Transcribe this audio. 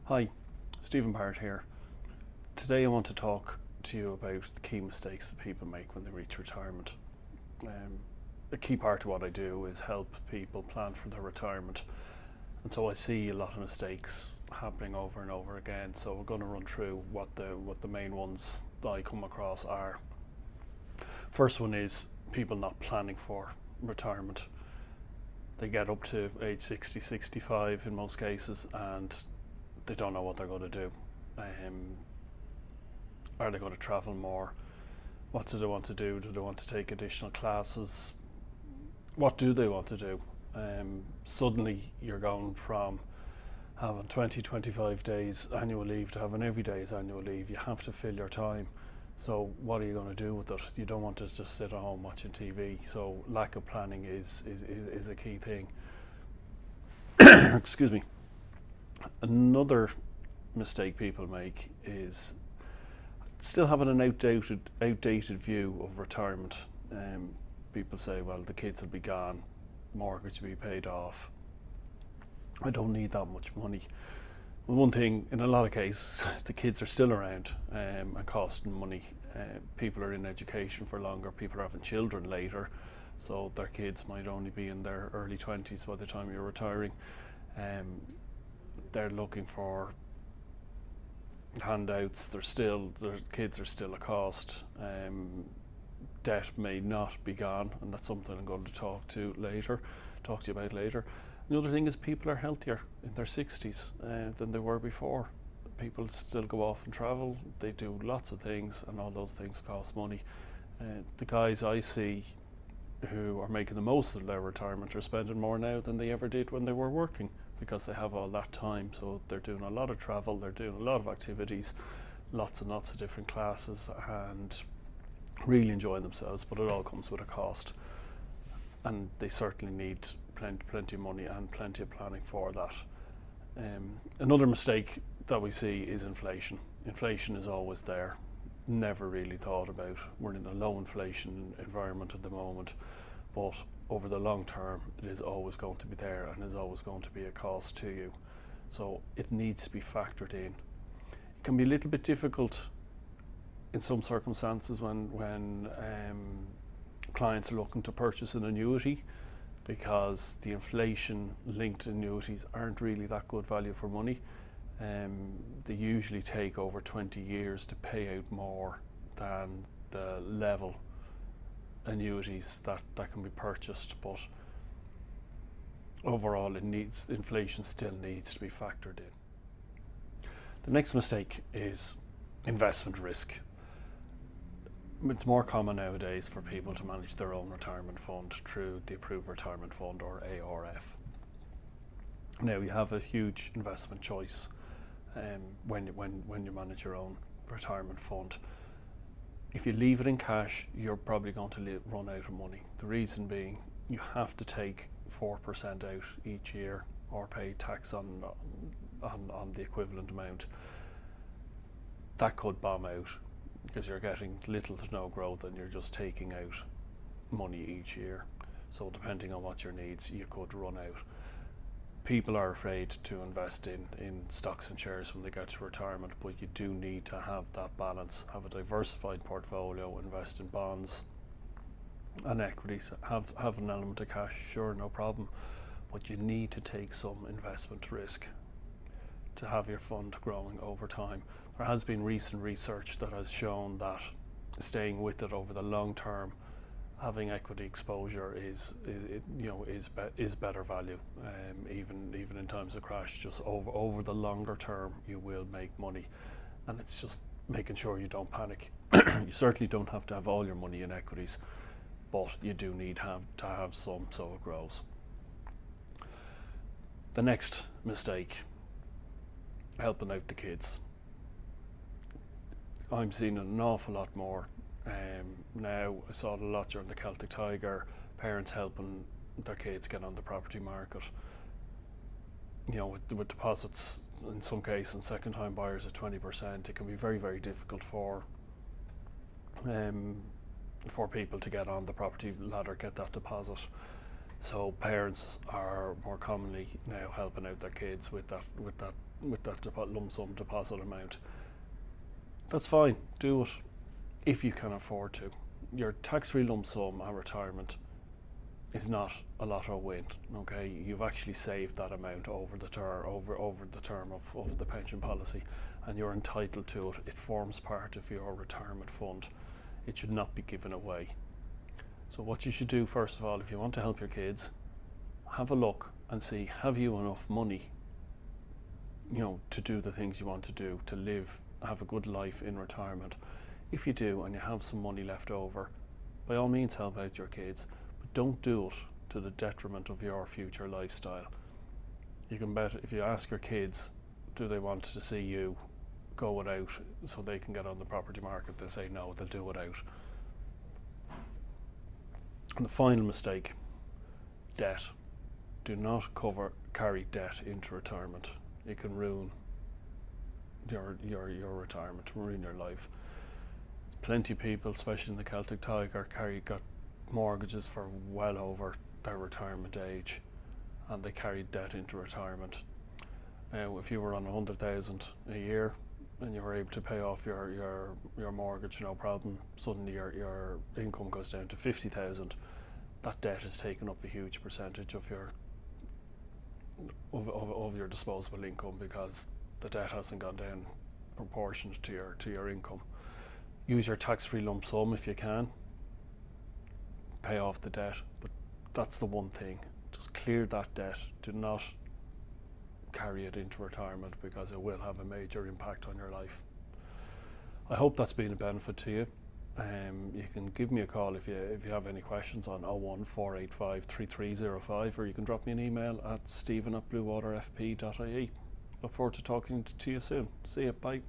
Hi, Stephen Barrett here. Today I want to talk to you about the key mistakes that people make when they reach retirement. A key part of what I do is help people plan for their retirement, and so I see a lot of mistakes happening over and over again. So we're going to run through what the main ones that I come across are. First one is people not planning for retirement. They get up to age 60, 65 in most cases, and they don't know what they're going to do. Are they going to travel more? What do they want to do? Do they want to take additional classes? What do they want to do? Suddenly you're going from having 20, 25 days annual leave to having every day as annual leave. You have to fill your time. So what are you going to do with it? You don't want to just sit at home watching TV. So lack of planning is a key thing. Excuse me. Another mistake people make is still having an outdated view of retirement. People say, well, the kids will be gone, mortgage will be paid off, I don't need that much money. Well, one thing, in a lot of cases, the kids are still around and costing money. People are in education for longer, people are having children later, so their kids might only be in their early 20s by the time you're retiring. They're looking for handouts, their kids are still a cost. Debt may not be gone, and that's something I'm going to talk to you about later. The other thing is people are healthier in their 60s than they were before. People still go off and travel, they do lots of things, and all those things cost money. The guys I see who are making the most of their retirement are spending more now than they ever did when they were working, because they have all that time. So they're doing a lot of travel, they're doing a lot of activities, lots and lots of different classes, and really enjoying themselves, but it all comes with a cost, and they certainly need plenty of money and plenty of planning for that. Another mistake that we see is inflation. Inflation is always there, never really thought about. We're in a low inflation environment at the moment, but over the long term it is always going to be there and is always going to be a cost to you. So it needs to be factored in. It can be a little bit difficult in some circumstances when clients are looking to purchase an annuity, because the inflation linked annuities aren't really that good value for money. They usually take over 20 years to pay out more than the level annuities that can be purchased, but overall inflation still needs to be factored in. The next mistake is investment risk. It's more common nowadays for people to manage their own retirement fund through the Approved Retirement Fund, or ARF. Now you have a huge investment choice when you manage your own retirement fund. If you leave it in cash, you're probably going to run out of money. The reason being, you have to take 4% out each year or pay tax on the equivalent amount. That could bomb out, because you're getting little to no growth and you're just taking out money each year. So depending on what your needs, you could run out. People are afraid to invest in stocks and shares when they get to retirement, but you do need to have that balance. Have a diversified portfolio, invest in bonds and equities, have an element of cash, sure, no problem, but you need to take some investment risk to have your fund growing over time. There has been recent research that has shown that staying with it over the long term, having equity exposure is better value. Even in times of crash, just over the longer term, you will make money, and it's just making sure you don't panic. You certainly don't have to have all your money in equities, but you do need to have some, so it grows. The next mistake, helping out the kids. I'm seeing an awful lot more now. I saw it a lot during the Celtic Tiger, parents helping their kids get on the property market. You know, with deposits in some cases and second time buyers at 20%, it can be very, very difficult for people to get on the property ladder, get that deposit. So parents are more commonly now helping out their kids with that with that lump sum deposit amount. That's fine, do it if you can afford to. Your tax-free lump sum at retirement is not a lotto win. Okay, you've actually saved that amount over the term of the pension policy, and you're entitled to it. It forms part of your retirement fund. It should not be given away. So what you should do, first of all, if you want to help your kids, have a look and see, have you enough money, you know, to do the things you want to do, to live, have a good life in retirement. If you do and you have some money left over, by all means help out your kids, but don't do it to the detriment of your future lifestyle. You can bet if you ask your kids, do they want to see you go without so they can get on the property market, they say no, they'll do without. And the final mistake, debt. Do not carry debt into retirement. It can ruin your retirement, ruin your life. Plenty of people, especially in the Celtic Tiger, got mortgages for well over their retirement age, and they carried debt into retirement. Now, if you were on 100,000 a year and you were able to pay off your mortgage, no problem, suddenly your income goes down to 50,000. That debt has taken up a huge percentage of your disposable income, because the debt hasn't gone down proportionate to your income. Use your tax-free lump sum if you can. Pay off the debt, but that's the one thing. Just clear that debt. Do not carry it into retirement, because it will have a major impact on your life. I hope that's been a benefit to you. You can give me a call if you have any questions on 01485 3305, or you can drop me an email at stephen@bluewaterfp.ie. Look forward to talking to you soon. See you. Bye.